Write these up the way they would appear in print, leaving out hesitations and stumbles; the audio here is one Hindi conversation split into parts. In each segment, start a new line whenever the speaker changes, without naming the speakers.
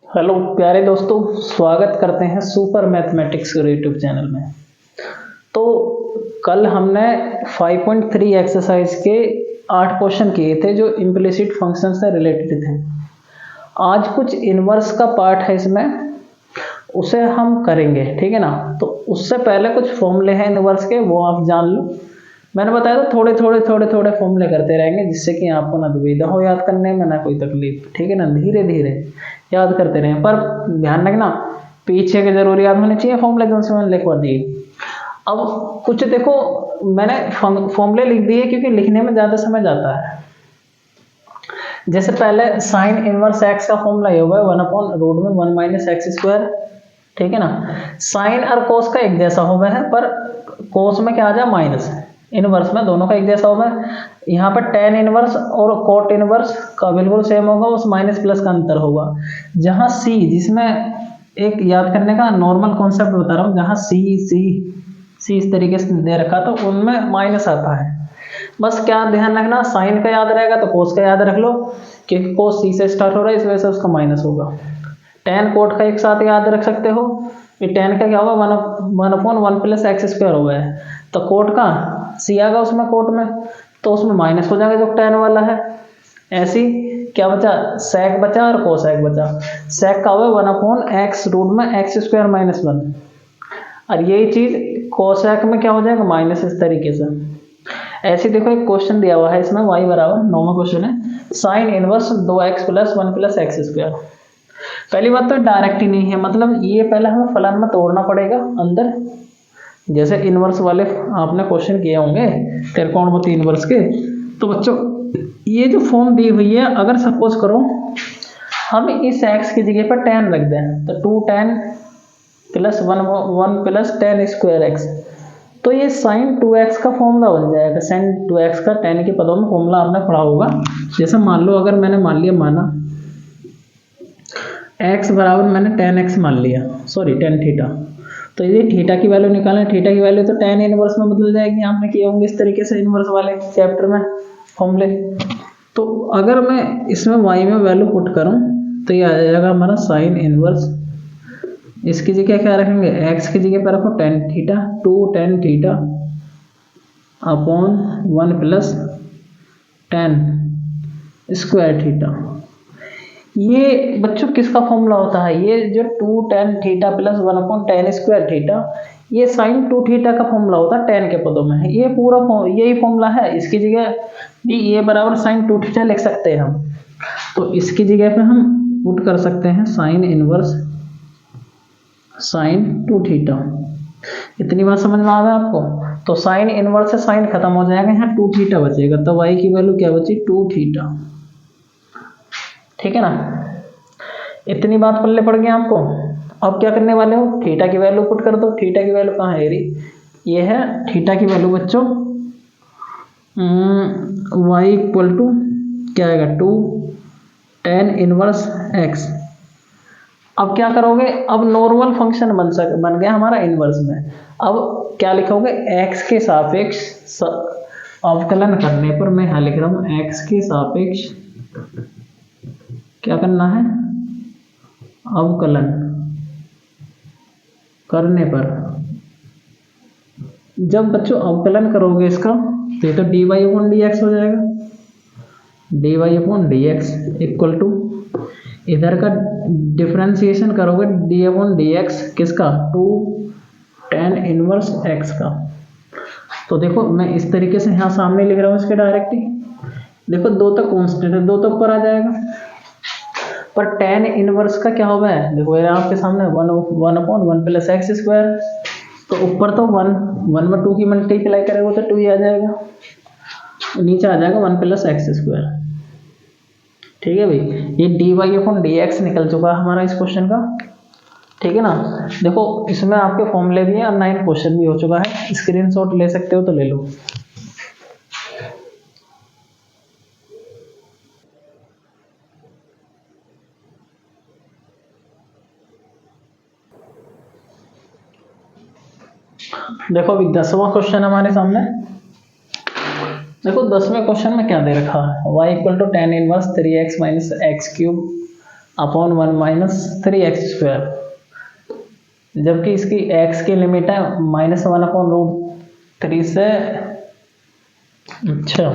हेलो प्यारे दोस्तों, स्वागत करते हैं सुपर मैथमेटिक्स के यूट्यूब चैनल में। तो कल हमने 5.3 एक्सरसाइज के 8 क्वेश्चन किए थे जो इम्प्लिसिट फंक्शन से रिलेटेड थे। आज कुछ इनवर्स का पार्ट है इसमें, उसे हम करेंगे, ठीक है ना। तो उससे पहले कुछ फॉर्मूले हैं इनवर्स के, वो आप जान लो। मैंने बताया था थोड़े थोड़े फॉर्मूले करते रहेंगे जिससे कि आपको ना दुविधा हो याद करने में, ना कोई तकलीफ, ठीक है ना। धीरे धीरे याद करते रहें, पर ध्यान रखना पीछे के जरूर याद होने चाहिए फॉर्मूले जो मैंने लिखवा दिए। अब कुछ देखो, मैंने फॉर्मूले लिख दिए क्योंकि लिखने में ज़्यादा समय जाता है। जैसे पहले साइन इनवर्स एक्स का फॉर्मूला ये हुआ है 1/√1 - x², ठीक है ना। साइन और कोस का एक जैसा हो गया है, पर कोस में क्या आ जाए माइनस, इनवर्स में दोनों का एक जैसा होगा। यहाँ पर टेन इनवर्स और कोट इनवर्स का बिल्कुल सेम होगा, उस माइनस प्लस का अंतर होगा। जहाँ सी, जिसमें एक याद करने का नॉर्मल कॉन्सेप्ट बता रहा हूँ, जहाँ सी इस तरीके से दे रखा तो उनमें माइनस आता है। बस क्या ध्यान रखना, साइन का याद रहेगा तो कोस का याद रख लो, क्योंकि कोस सी से स्टार्ट हो रहा है, इस वजह से उसका माइनस होगा। टेन कोट का एक साथ याद रख सकते हो, ये टेन का क्या होगा 1/1 + x² हो गया है। तो कोट का सी आ गया उसमें, कोट में तो उसमें माइनस हो जाएगा जो टेन वाला है। ऐसी क्या बचा, सेक बचा और कोसेक बचा। सेक का होगा 1/x√(x²-1) और यही चीज कोसेक में क्या हो जाएगा माइनस, इस तरीके से। ऐसे देखो एक क्वेश्चन दिया हुआ है इसमें y बराबर 9वां क्वेश्चन है, साइन इनवर्स 2x + 1 + x²। पहली बात तो डायरेक्ट ही नहीं है, मतलब ये पहले हमें फलन में तोड़ना पड़ेगा अंदर। जैसे इनवर्स वाले आपने क्वेश्चन किए होंगे त्रिकोणमिति इनवर्स के, तो बच्चों ये जो फॉर्म दी हुई है, अगर सपोज करो हम इस x की जगह पर tan रख दें तो 2tan + 1 + tan²x, तो ये sin 2x का फॉर्मूला बन जाएगा। sin 2x का tan के पदों में फॉर्मूला आपने पढ़ा होगा। जैसे मान लो, अगर मैंने माना x बराबर मैंने tan x मान लिया, सॉरी tan थीटा, तो ये थीटा की वैल्यू निकालें, थीटा की वैल्यू तो tan इनवर्स में बदल जाएगी। आपने किए होंगे इस तरीके से इनवर्स वाले चैप्टर में फॉर्मूले। तो अगर मैं इसमें y में वैल्यू पुट करूं तो ये आ जाएगा हमारा साइन इनवर्स, इसकी जगह क्या रखेंगे, x की जगह पर रखो tan theta, 2 tan theta upon 1 + tan² theta. ये बच्चों किसका फॉर्मूला होता है, ये जो 2 tan थीटा + 1 tan² थीटा, ये sin 2 थीटा का फॉर्मूला होता है, tan के पदों में है ये पूरा यही फॉर्मूला है। इसकी जगह भी ये बराबर sin 2 थीटा लिख सकते हैं हम, तो इसकी जगह पे हम पुट कर सकते हैं साइन इनवर्स sin 2 थीटा। इतनी बात समझ में आ गया आपको। तो साइन इनवर्स से साइन खत्म हो जाएगा, यहाँ 2 थीटा बचेगा, तो y की वैल्यू क्या बची 2 थीटा, ठीक है ना। इतनी बात पल्ले पड़ गई आपको। अब क्या करने वाले हो, थीटा की वैल्यू पुट कर दो। थीटा की वैल्यू कहाँ है, ये है थीटा की वैल्यू बच्चों, y = क्या आएगा 2 tan इनवर्स x। अब क्या करोगे, अब नॉर्मल फंक्शन बन गया हमारा इनवर्स में। अब क्या लिखोगे, x के सापेक्ष अवकलन करने पर, मैं यहाँ लिख रहा हूँ x के सापेक्ष क्या करना है, अवकलन करने पर। जब बच्चों अवकलन करोगे इसका तो ये तो dy/dx हो जाएगा, dy/dx इक्वल टू इधर का डिफरेंशिएशन करोगे d/dx किसका, 2 tan इनवर्स x का। तो देखो मैं इस तरीके से यहाँ सामने लिख रहा हूँ इसके डायरेक्ट ही। देखो 2 तक कांस्टेंट है, 2 तक ऊपर आ जाएगा, पर tan इनवर्स का क्या होगा, देखो ये आपके सामने 1/1 + x², तो ऊपर तो 1 में 2 की मल्टीप्लाई करेंगे तो 2 ही आ जाएगा, नीचे आ जाएगा 1 + x², ठीक है भाई। ये dy/dx निकल चुका है हमारा इस क्वेश्चन का, ठीक है ना। देखो इसमें आपके फॉर्मूले भी हैं और 9 क्वेश्चन भी हो चुका है, स्क्रीनशॉट ले सकते हो तो ले लो। देखो अभी 10वां क्वेश्चन हमारे सामने, देखो 10वें क्वेश्चन में क्या दे रखा है, y equal to tan inverse 3x minus x cube upon 1 minus 3x², जबकि इसकी x की लिमिट है -1/√3 से, अच्छा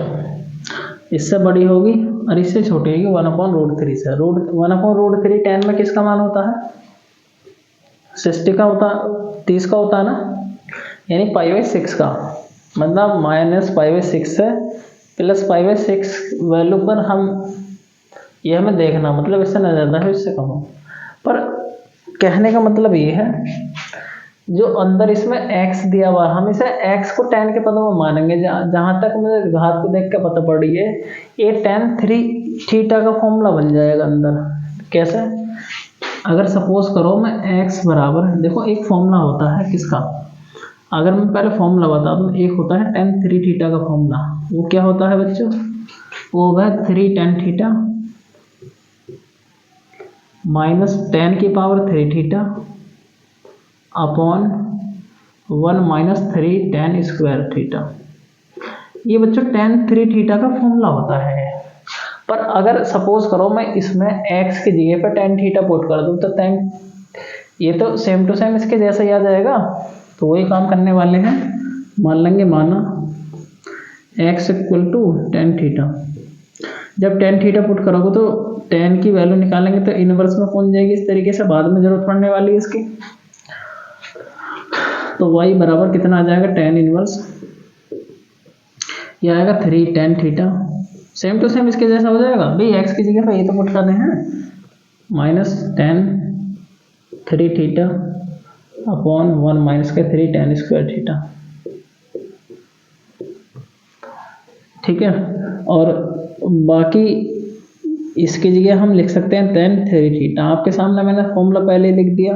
इससे बड़ी होगी और इससे छोटी होगी 1/√3 से। 1/√3 10 में किसका मान होता है, 60 का होता, 30 का होता है ना, यानी π/6 का, मतलब -π/6 से +π/6 वैल्यू पर हम, ये हमें देखना, मतलब इससे न ज़्यादा है इससे कम हो। पर कहने का मतलब ये है, जो अंदर इसमें x दिया हुआ, हम इसे x को tan के पदों में मानेंगे। जहाँ तक मुझे घात को देख के पता पड़ रही है, ये tan 3θ का फॉर्मूला बन जाएगा अंदर। कैसे, अगर सपोज करो मैं x बराबर, देखो एक फॉर्मूला होता है किसका, अगर मैं पहले फॉर्मूला बता दूँ, एक होता है tan 3θ का फॉर्मूला। वो क्या होता है बच्चों, वो होगा 3 tan θ माइनस tan की पावर 3θ अपॉन 1 माइनस 3 tan²θ। ये बच्चों tan 3θ का फॉर्मूला होता है। पर अगर सपोज करो मैं इसमें x की जगह पर tan θ पुट कर दूँ, तो tan, ये तो सेम टू सेम इसके जैसा ही आ जाएगा। तो वही काम करने वाले हैं, मान लेंगे, माना x इक्वल टू tan θ। जब tan θ पुट करोगे तो tan की वैल्यू निकालेंगे तो इनवर्स में पहुंच जाएगी। इस तरीके से बाद में जरूरत पड़ने वाली है इसकी। तो y बराबर कितना आ जाएगा, tan इनवर्स, यह आएगा 3 tan θ, सेम टू सेम इसके जैसा हो जाएगा भाई। x की जगह पर ये तो पुट करने हैं, माइनस tan 3θ अपॉन 1 माइनस के 3 tan²θ, ठीक है। और बाकी इसकी जगह हम लिख सकते हैं tan 3θ। आपके सामने मैंने फॉर्मूला पहले लिख दिया।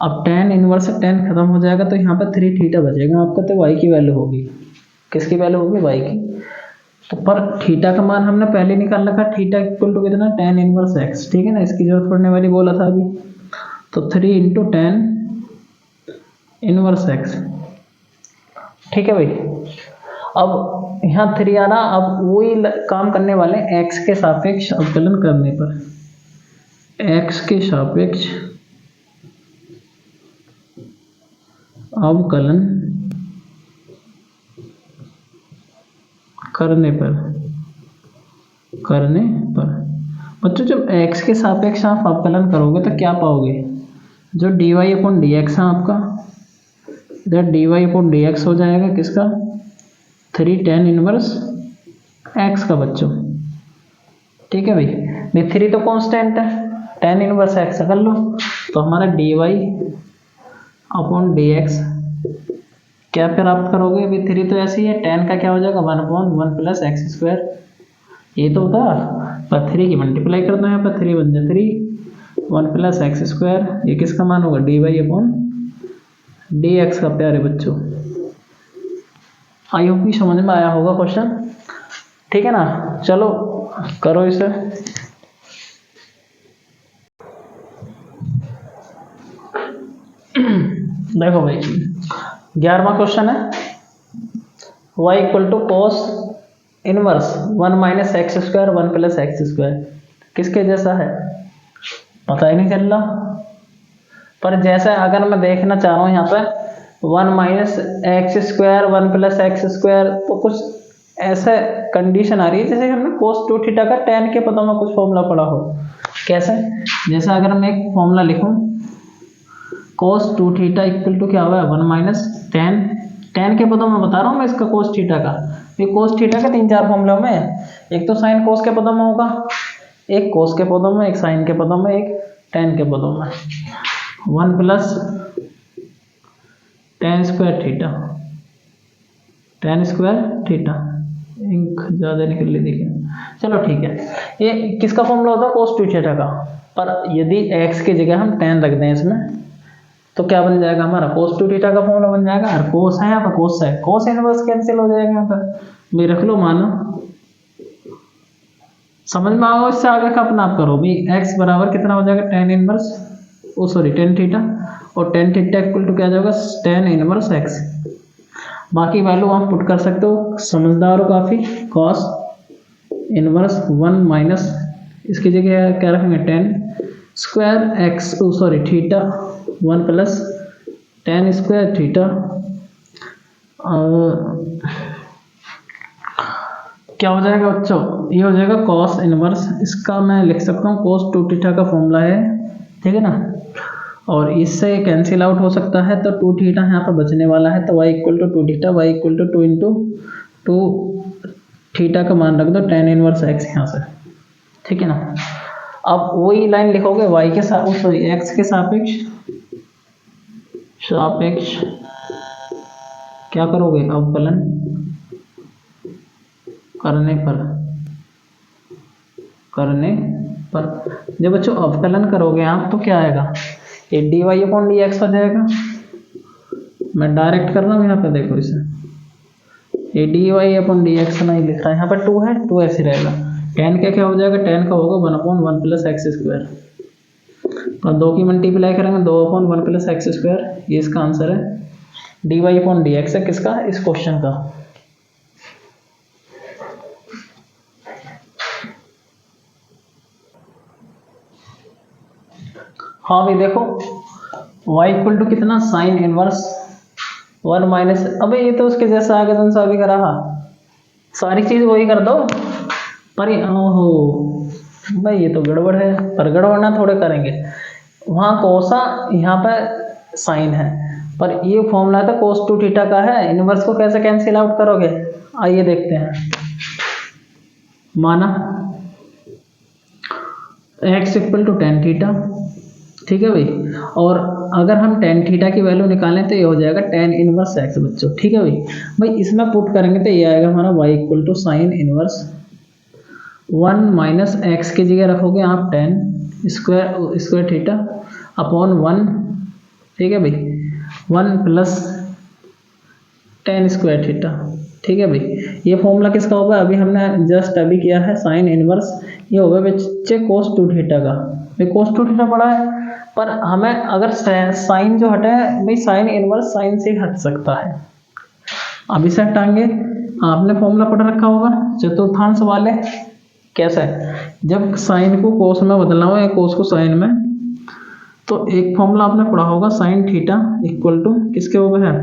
अब tan इनवर्स से tan खत्म हो जाएगा तो यहाँ पर 3θ बचेगा आपका, तो y की वैल्यू होगी, किसकी वैल्यू होगी, y की। तो पर थीटा का मान हमने पहले निकाल रखा, थीटा इक्वल टू कितना, tan इनवर्स x, ठीक है ना, इसकी जरूरत पड़ने वाली बोला था अभी। तो 3 इंटू tan इनवर्स x, ठीक है भाई। अब यहाँ 3 आना, अब वही काम करने वाले x के सापेक्ष अवकलन करने पर, x के सापेक्ष अवकलन करने पर बच्चों, जब x के सापेक्ष आप अवकलन करोगे तो क्या पाओगे, जो dy/dx है आपका, इधर dy/dx हो जाएगा किसका, 3 tan इनवर्स x का बच्चों, ठीक है भाई। 3 तो कांस्टेंट है, tan इनवर्स x कर लो, तो हमारा dy/dx क्या प्राप्त करोगे, अभी 3 तो ऐसे ही है, tan का क्या हो जाएगा 1/1 प्लस x², ये तो होता, पर 3 की मल्टीप्लाई कर दो यहाँ पर, 3 बन जाए 3 1 प्लस x², ये किसका मान होगा, dy/dx का। प्यारे बच्चों, आई होप कि समझ में आया होगा क्वेश्चन, ठीक है ना। चलो करो इसे। देखो भाई 11वां क्वेश्चन है, y equal to cos inverse 1 minus x² 1 plus x², किसके जैसा है पता ही नहीं चल रहा। पर जैसा अगर मैं देखना चाह रहा हूँ यहाँ पे 1 माइनस x² 1 प्लस x², तो कुछ ऐसा कंडीशन आ रही है जैसे हमने cos 2θ का tan के पदों में कुछ फॉर्मूला पढ़ा हो। कैसे, जैसा अगर मैं एक फॉर्मूला लिखूं, cos 2θ इक्वल टू क्या हुआ, 1 माइनस tan के पदों में बता रहा हूँ मैं इसका cos θ का। ये cos θ का 3-4 फॉर्मूला में, एक तो sin cos के पदों में होगा, एक cos के पदों में, एक sin के पदों में, एक tan के पदों में। 1 प्लस tan²θ, इंक ज़्यादा निकल ली देखिए, चलो ठीक है। ये किसका फॉर्मूला होता है, cos 2θ का। पर यदि x की जगह हम tan रख दें इसमें, तो क्या बन जाएगा हमारा, cos 2θ का फॉर्मूला बन जाएगा। और cos है यहाँ पर, cos है, cos इनवर्स कैंसिल हो जाएगा यहाँ पर, भी रख लो मानो, समझ में आओ। इससे आगे का अपना आप करो भी, x बराबर कितना हो जाएगा, tan इनवर्स, tan θ, और tan θ इक्वल टू क्या जाएगा, tan इनवर्स x। बाकी वैल्यू आप पुट कर सकते हो, समझदार हो काफ़ी। कॉस इनवर्स 1 माइनस इसकी जगह क्या रखेंगे, ten square x sorry theta 1 plus ten square theta क्या हो जाएगा बच्चों, ये हो जाएगा कॉस इनवर्स, इसका मैं लिख सकता हूँ cos 2 थीटा का फॉर्मूला है, ठीक है ना। और इससे कैंसिल आउट हो सकता है, तो 2 थीटा यहाँ पर बचने वाला है, तो y equal to 2 theta, y equal to 2 into 2 theta का मान रख दो tan इनवर्स x यहाँ से, ठीक है ना। अब वही लाइन लिखोगे y के साथ सॉरी x के सापेक्ष सापेक्ष क्या करोगे, अवकलन करने पर जब बच्चों अवकलन करोगे आप तो क्या आएगा, ये dy अपॉन डी एक्स हो जाएगा। मैं डायरेक्ट कर रहा हूँ यहाँ पे, देखो इसे, ये dy अपॉन डी एक्स नहीं लिख रहा है यहाँ पर, 2 है, 2 ऐसे रहेगा। टेन का क्या हो जाएगा, टेन का होगा 1 अपॉन 1 प्लस एक्स स्क्वायर, और 2 की मल्टीप्लाई करेंगे 2 अपॉन 1 प्लस एक्स स्क्वायर, ये इसका आंसर है। dy अपॉन डी एक्स है किसका, इस क्वेश्चन का। हाँ भाई देखो, y इक्वल टू कितना, साइन इनवर्स 1 माइनस, अबे ये तो उसके जैसा आगे तुम सा भी करा, सारी चीज वही कर दो। पर ओहो भाई ये तो गड़बड़ है, पर गड़बड़ ना थोड़े करेंगे, वहाँ कोसा यहाँ पर साइन है, पर ये फॉर्मूला तो cos 2 थीटा का है, इनवर्स को कैसे कैंसिल आउट करोगे, आइए देखते हैं। माना x equal to tan theta, ठीक है भाई, और अगर हम टेन थीटा की वैल्यू निकालें तो ये हो जाएगा टेन इनवर्स एक्स बच्चों, ठीक है भाई इसमें पुट करेंगे तो ये आएगा हमारा y equal to sine inverse 1 minus x की जगह रखोगे आप टेन स्क्वायर थीटा अपॉन 1, ठीक है भाई 1 प्लस टेन स्क्वायर थीटा, ठीक है भाई। ये फॉर्मूला किसका होगा, अभी हमने जस्ट अभी किया है साइन इनवर्स, ये होगा बच्चे cos 2 थीटा का। भाई cos 2 थीटा पड़ा है, पर हमें अगर साइन जो हटा है भाई, साइन इनवर्स साइन से हट सकता है। अब इसे हटाएंगे, आपने फॉर्मूला पढ़ रखा होगा चतुर्थांश वाले, कैसा है, जब साइन को कोस में बदलना हो या कोस को साइन में, तो एक फॉर्मूला आपने पढ़ा होगा साइन थीटा इक्वल टू किसके होगा है,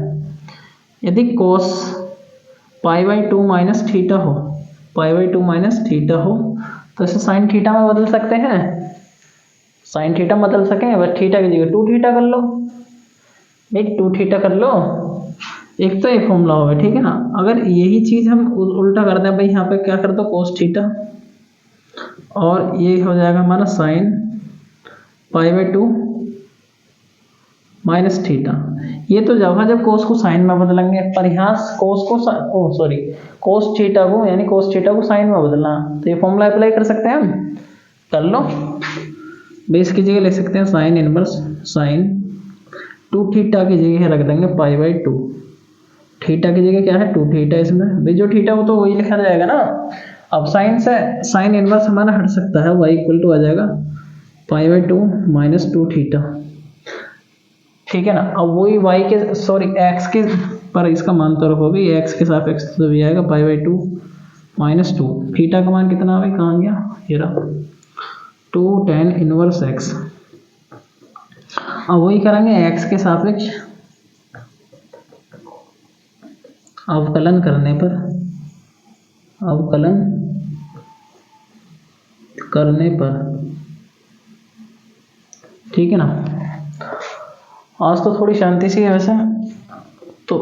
यदि कोस पाई बाई 2 माइनस थीटा हो, पाई बाई 2 माइनस थीटा हो, तो इसे साइन थीटा में बदल सकते हैं, साइन थीटा बदल सकें, बस थीटा की जगह 2 थीटा कर लो, नहीं 2 थीटा कर लो, एक तो ये फॉर्मूला होगा, ठीक है ना। अगर यही चीज़ हम उल्टा कर दें भाई, यहाँ पे क्या कर दो कोस थीटा, और ये हो जाएगा हमारा sine pi by 2 minus theta, ये तो जब कोस को साइन में बदलेंगे, पर यहाँ कोस को कोस थीटा को यानी कोस थीटा को साइन में बदलना, तो ये फॉर्मूला अप्लाई कर सकते हैं हम, कर लो। बेस की जगह लिख सकते हैं साइन इनवर्स साइन 2 थीटा की जगह रख देंगे पाई बाई 2, थीटा की जगह क्या है 2 थीटा, इसमें भाई जो थीटा वो तो वही लिखा जाएगा ना। अब साइन से साइन इनवर्स हमारा हट सकता है, y इक्वल टू आ जाएगा पाई बाई 2 माइनस 2 थीटा, ठीक है ना। अब वही y के x के पर इसका मान तो रखोगे, x के सापेक्ष तो भी आएगा पाई बाई 2 माइनस 2, थीटा का मान कितना है, कहाँ गया, ये रहा 2 tan इनवर्स x। अब वही करेंगे x के सापेक्ष अवकलन करने पर, अवकलन करने पर, ठीक है ना। आज तो थोड़ी शांति सी है वैसे, तो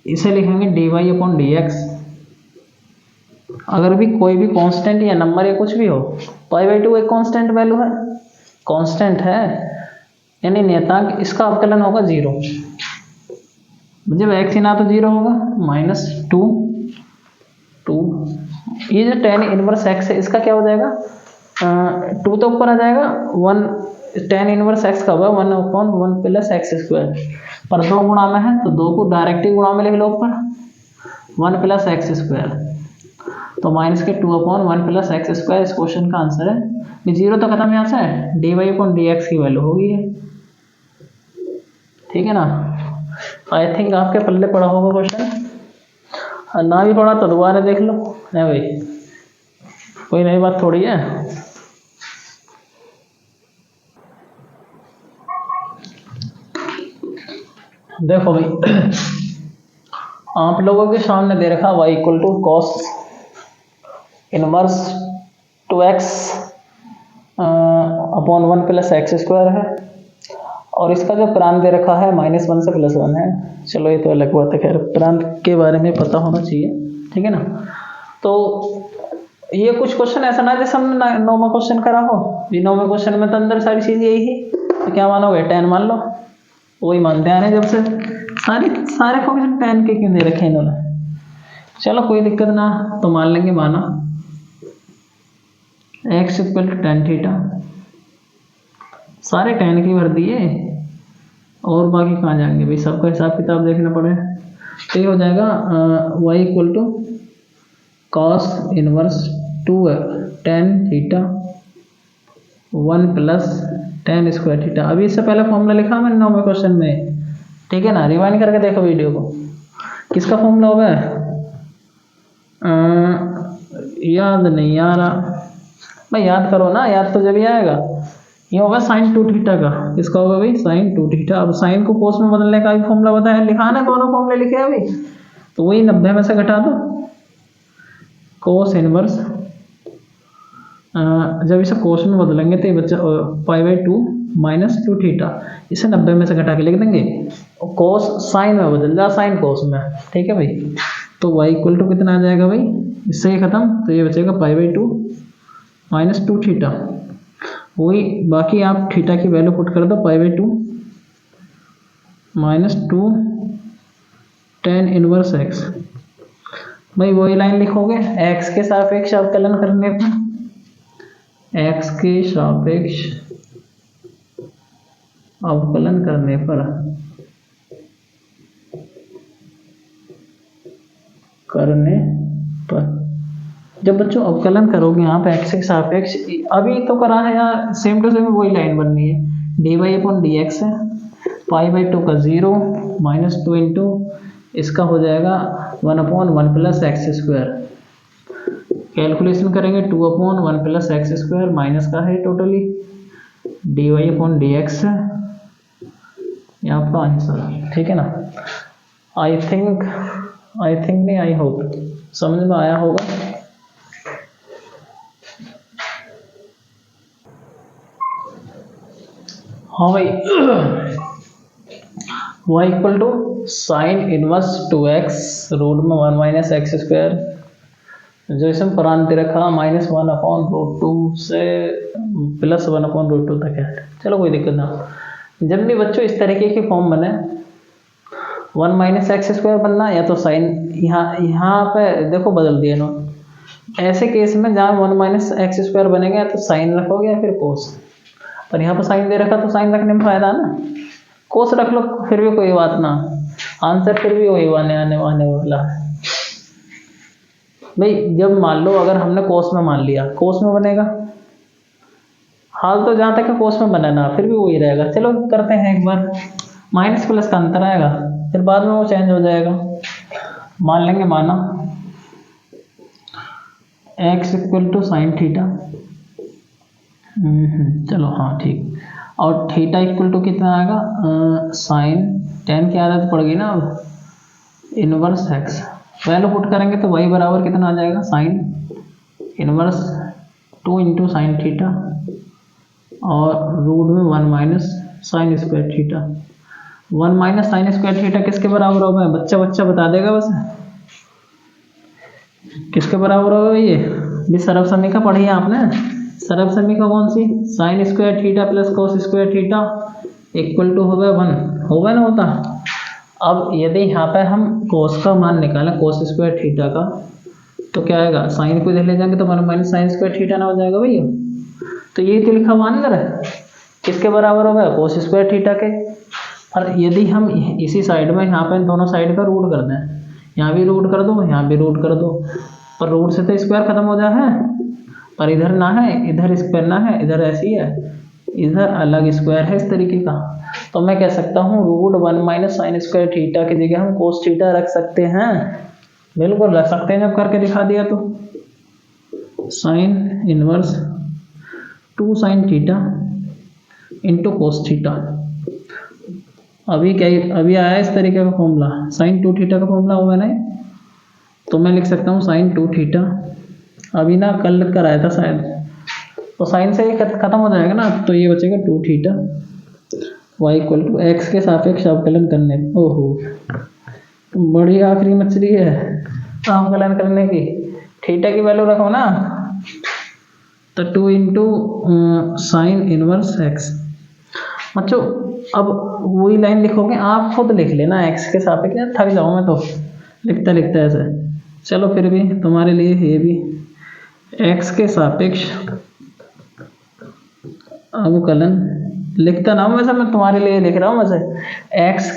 इसे लिखेंगे dy अपॉन डी एक्स। अगर भी कोई भी कांस्टेंट या नंबर या कुछ भी हो, पाई बाई 2 एक कांस्टेंट वैल्यू है, कांस्टेंट है यानी नियतांक, इसका अवकलन होगा 0, जब x ही ना तो 0 होगा, माइनस 2, ये जो tan इनवर्स x है इसका क्या हो जाएगा, 2 तो ऊपर आ जाएगा, 1 tan इनवर्स x का होगा 1 अपॉन 1 प्लस एक्स स्क्वायर, पर 2 गुणा में है तो 2 को डायरेक्ट ही गुणा में लिख लो ऊपर 1 प्लस एक्स स्क्वायर, तो माइनस के 2 अपॉन 1 प्लस एक्स स्क्वायर इस क्वेश्चन का आंसर है। 0 तो खत्म यहाँ से, d y upon d x की वैल्यू होगी, ठीक है ना। आई थिंक आपके पल्ले पड़ा होगा क्वेश्चन। ना भी पढ़ा तो दोबारा देख लो, है भाई, कोई नई बात थोड़ी है। देखो भाई, आप लोगों के सामने दे रखा y equal to cos inverse 2x upon 1 plus x square है, और इसका जो प्रांत दे रखा है -1 से +1 है। चलो ये तो अलग बात है, खैर प्रांत के बारे में पता होना चाहिए, ठीक है ना। तो ये कुछ क्वेश्चन ऐसा ना जैसे हमने 9वां क्वेश्चन करा हो, ये 9वें क्वेश्चन में तो अंदर सारी चीज़ यही है, तो क्या मानोगे, tan मान लो, वही मानते आ रहे हैं जब से, सारे फंक्शन tan के क्यों दे रखे हैं इन्होंने। चलो कोई दिक्कत ना, तो मान लेंगे माना x equal to tan theta, सारे tan की भर दिए, और बाकी कहाँ जाएंगे भाई, सबका हिसाब किताब देखना पड़े। तो ये हो जाएगा y equal to cos inverse 2 tan theta 1 plus tan square theta. अभी इससे पहले फॉर्मूला लिखा मैंने 9वें क्वेश्चन में, ठीक है ना, रिवाइंड करके देखो वीडियो को। किसका फॉर्मूला होगा, याद नहीं आ रहा भाई, याद करो ना, याद तो जब ही आएगा। ये होगा sin 2 थीटा का, किसका होगा भाई, sin 2 थीटा। अब साइन को कोस में बदलने का भी फॉर्मूला बताया, लिखा ना, दोनों फॉर्मूले लिखे हैं अभी, तो वही 90 में से घटा दो, कोस इनवर्स, जब इसे कोस में बदलेंगे तो ये बच्चा π/2 -2 थीटा, इसे 90 में से घटा के लिख देंगे, कोस साइन में बदल जा, साइन कोस में, ठीक है भाई। तो y इक्वल टू कितना आ जाएगा भाई, इससे ही खत्म, तो ये बचेगा π/2 -2 थीटा। वही बाकी आप थीटा की वैल्यू पुट कर दो, π/2 -2 tan इनवर्स x, भाई वही लाइन लिखोगे, x के सापेक्ष अवकलन करने पर, x के सापेक्ष अवकलन करने पर, जब बच्चों अवकलन करोगे यहाँ पे x के सापेक्ष, अभी तो करा है यार, सेम टू सेम वही लाइन बननी है, dy/dx है, π/2 का 0 -2 इंटू इसका हो जाएगा 1/1 प्लस एक्स स्क्वायर, कैलकुलेशन करेंगे 2/1 प्लस एक्स स्क्वायर, माइनस का है टोटली, dy/dx ये आपका आंसर, ठीक है ना। आई थिंक नहीं, आई होप समझ में आया होगा। हाँ भाई, y equal to sine inverse 2x root में 1 माइनस एक्स स्क्वायर, जो इसमें प्रांत दे रखा -1/√2 से +1/√2 तक है। चलो कोई दिक्कत ना, जब भी बच्चों इस तरीके की फॉर्म बने, 1 माइनस एक्स स्क्वायर बनना, या तो साइन, यहाँ पे देखो बदल दिया ना, ऐसे केस में जहाँ 1 माइनस एक्स स्क्वायर बनेगा तो साइन रखोगे या फिर कोस, पर यहाँ पर साइन दे रखा तो साइन रखने में फायदा ना, कोस रख लो फिर भी कोई बात ना, आंसर फिर भी वही आने वाला है भाई। जब मान लो अगर हमने कोस में मान लिया, कोस में बनेगा, हाल तो जहाँ तक है कोस में बनाना, फिर भी वही रहेगा। चलो करते हैं एक बार, माइनस प्लस का अंतर आएगा, फिर बाद में वो चेंज हो जाएगा। मान लेंगे माना x equal to sine theta, चलो हाँ ठीक, और थीटा इक्वल टू कितना आएगा, साइन tan की आदत पड़ गई ना, अब इनवर्स x वैल्यू पुट करेंगे तो y बराबर कितना आ जाएगा, sine inverse 2 into sine theta, और रूट में 1 minus sine square theta. 1 minus sine square theta किसके बराबर होगा, बच्चा बता देगा बस, किसके बराबर होगा ये भी, सर्व समीकरण पढ़ी है आपने, सर्व समीकरण कौन सी, sine square theta plus cos square theta equal to होगा 1, होगा ना होता। अब यदि यहाँ पे हम कोस का मान निकालें, कोस स्क्वायर थीटा का, तो क्या आएगा, साइन को इधर ले जाएंगे तो 1 माइनस साइन स्क्वायर थीटा ना हो जाएगा भैया। तो ये तो लिखा हुआ अंदर है, किसके बराबर होगा, कोस स्क्वायर थीटा के। और यदि हम इसी साइड में यहाँ पे दोनों साइड का रूट कर दें, यहाँ भी रूट कर दो, यहाँ भी रूट कर दो, पर रूट से तो स्क्वायर खत्म हो जाए है, पर इधर ना है, इधर स्क्वायर ना है, इधर ऐसी है, इधर अलग स्क्वायर है इस तरीके का। तो मैं कह सकता हूँ root 1 minus sine square theta की जगह हम कोस थीटा रख सकते हैं, बिल्कुल रख सकते हैं जब करके दिखा दिया तो। Sine inverse 2 sine theta into cos theta. अभी क्या, अभी आया इस तरीके का फॉर्मूला, साइन 2 थीटा का फॉर्मूला होगा ना, तो मैं लिख सकता हूँ साइन 2 थीटा। अभी ना कल कराया था शायद, तो साइन से ये खत्म हो जाएगा ना, तो ये बचेगा 2 theta y equal to x के सापेक्ष अवकलन करने। ओहो, बड़ी आखिरी मछली है अवकलन करने की। थीटा की वैल्यू रखो ना, तो 2 इंटू साइन इनवर्स एक्स। बच्चों अब वही लाइन लिखोगे, आप खुद लिख लेना एक्स के सापेक्ष। थक जाऊँ मैं तो लिखता लिखता ऐसे। चलो फिर भी तुम्हारे लिए ये भी एक्स के सापेक्ष अवकलन लिखता ना हूँ वैसे, मैं तुम्हारे लिए लिख रहा हूँ वैसे। एक्स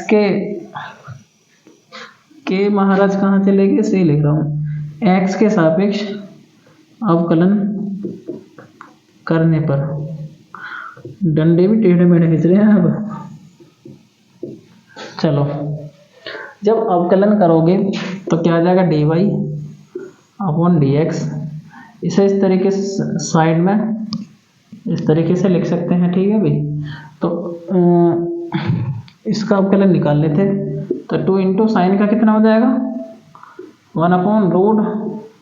के महाराज कहाँ चले गए, से लिख रहा हूँ। एक्स के सापेक्ष अवकलन करने पर, डंडे भी टेढ़े मेढ़े खींच रहे हैं अब। चलो जब अवकलन करोगे तो क्या आ जाएगा, d y upon d x. इसे इस तरीके से साइड में इस तरीके से लिख सकते हैं, ठीक है भाई। तो इसका अवकलन निकाल लेते, तो 2 इंटू साइन का कितना हो जाएगा, 1 upon root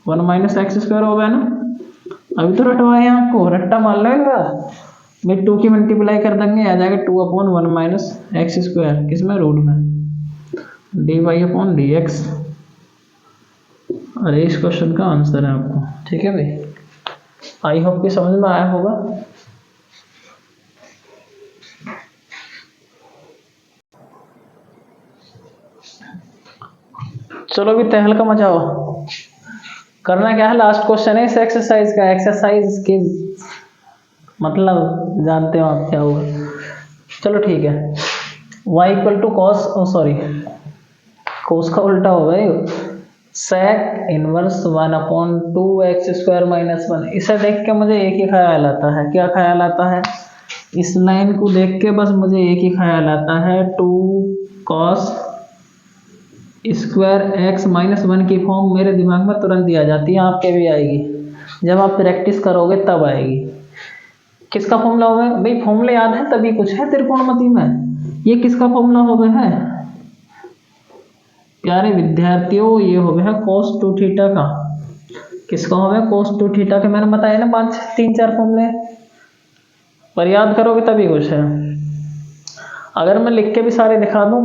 1 minus x square हो गया ना। अभी तो रटवाए आपको, रट्टा मान लेगा भाई, 2 की मल्टीप्लाई कर देंगे, आ जाएगा 2 अपॉन 1 माइनस एक्स स्क्वायर, किसमें, रूट में, d y upon d x. अरे इस क्वेश्चन का आंसर है आपको, ठीक है भाई। आई होप कि समझ में आया होगा। चलो भी तहलका मचाओ। करना क्या है, लास्ट क्वेश्चन है इस एक्सरसाइज का। एक्सरसाइज की मतलब जानते हो आप क्या होगा। चलो ठीक है, y equal to cos, sorry cos का उल्टा होगा sec inverse 1 upon 2 x square minus 1। इसे देख के मुझे एक ही ख्याल आता है, क्या ख्याल आता है, इस लाइन को देख के बस मुझे एक ही ख्याल आता है, 2 कॉस स्क्वायर एक्स माइनस 1 की फॉर्म मेरे दिमाग में तुरंत ही आ जाती है, आपके भी आएगी, जब आप प्रैक्टिस करोगे तब आएगी। किसका फॉर्मूला होगा भाई, फॉर्मूले याद है तभी कुछ है त्रिकोणमिति में। ये किसका फॉर्मूला हो गया है प्यारे विद्यार्थियों, ये हो गया cos 2 थीटा का। किसका हो गया, cos 2 थीटा के। मैंने बताया ना 3-4 फॉर्मूले, पर याद करोगे तभी कुछ है। अगर मैं लिख के भी सारे दिखा दूं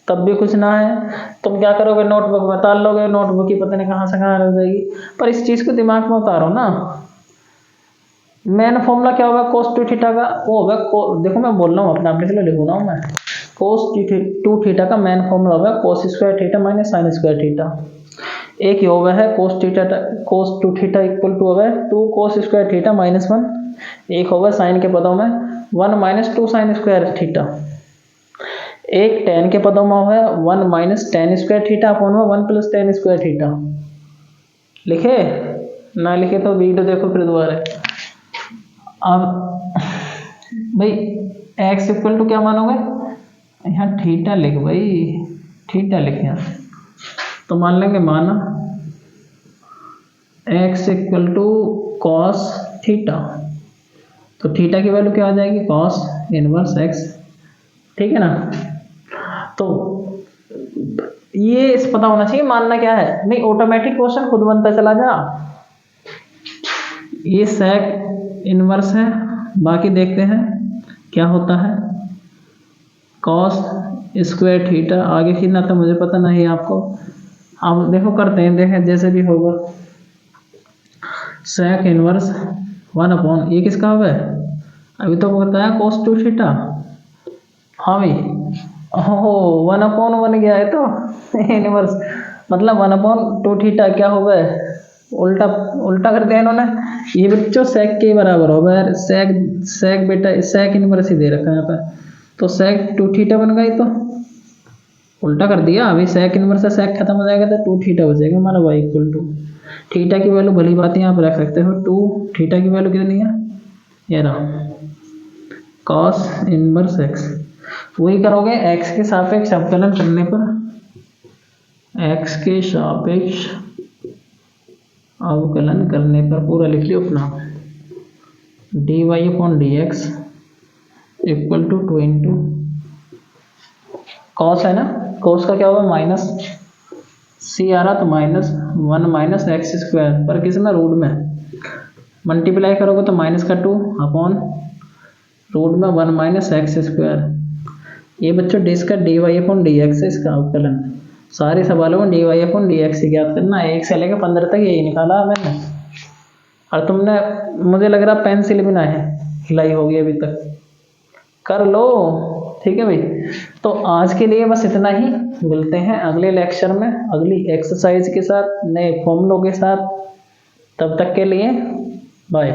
तब भी कुछ ना है, तुम क्या करोगे, नोटबुक में ताल लोगे, नोटबुक ही पता नहीं कहाँ से कहाँ रह जाएगी। पर इस चीज़ को दिमाग में उतारो ना। मेन फॉर्मूला क्या होगा cos 2 थीटा का, वो होगा, देखो मैं बोल रहा हूँ अपने आप, इसलिए लिखूँ ना मैं। cos 2 थीटा का मेन फॉर्मूला होगा cos square theta minus sine square theta. एक ही होगा है cos 2 थीटा इक्वल टू होगा 2 cos स्क्वायर थीटा माइनस 1। एक होगा साइन के पदों में 1 माइनस 2 साइन स्क्वायर थीटा। एक टेन के पदों में है 1 minus ten square theta upon में 1 प्लस टेन स्क्वायर थीटा। लिखे ना लिखे तो वीडियो देखो फिर दोबारा। अब भाई x इक्वल टू क्या मानोगे, यहाँ थीटा लिख भाई, थीटा लिख यहाँ, तो मान लेंगे माना x equal to cos theta, तो थीटा की वैल्यू क्या आ जाएगी, कॉस इनवर्स x, ठीक है ना। तो ये इस पता होना चाहिए मानना क्या है, नहीं ऑटोमेटिक क्वेश्चन खुद बनता चला जा। ये सेक इनवर्स है, बाकी देखते हैं क्या होता है, कॉस स्क्वायर थीटा। आगे की ना तो मुझे पता नहीं आपको, अब देखो करते हैं, देखें जैसे भी होगा। सेक इनवर्स 1 अपॉन, ये किसका होगा, अभी तो बताया कॉस 2 थीटा। हाँ भाई, ओहो 1 अपॉन 1 गया है तो इनवर्स मतलब 1 अपॉन 2 थीटा क्या होगा, उल्टा उल्टा कर दिया इन्होंने। ये बच्चों सेक के बराबर होगा यार, सेक बेटा सेक इनवर्स ही दे रखा है यहाँ पर, तो सेक 2 थीटा बन गई, तो उल्टा कर दिया। अभी सेक इनवर्स से सेक खत्म हो जाएगा तो 2 थीटा बचेगा हमारा, y इक्वल टू थीटा की वैल्यू भली बात यहाँ पर रख सकते हो, 2 थीटा की वैल्यू कितनी है, ये रहा कॉस इनवर्स x। वही करोगे x के सापेक्ष अवकलन करने पर x के सापेक्ष अवकलन करने पर पूरा लिख लियो अपना dy upon d x equal to 2 into cos है ना, कॉस का क्या होगा माइनस सी आ रहा तो माइनस 1 माइनस एक्स स्क्वायर पर किस में रूट में मल्टीप्लाई करोगे तो माइनस का 2 अपॉन रूट में 1 माइनस एक्स स्क्वायर। ये बच्चों डिस का d y upon d x है इसका अवकलन। सारे सवालों में d y upon d x ज्ञात करना है। 1 से लेकर 15 तक यही निकाला मैंने। और तुमने मुझे लग रहा पेंसिल भी ना है हिलाई होगी अभी तक, कर लो ठीक है भाई। तो आज के लिए बस इतना ही, मिलते हैं अगले लेक्चर में अगली एक्सरसाइज के साथ नए फॉर्मूलों के साथ। तब तक के लिए बाय।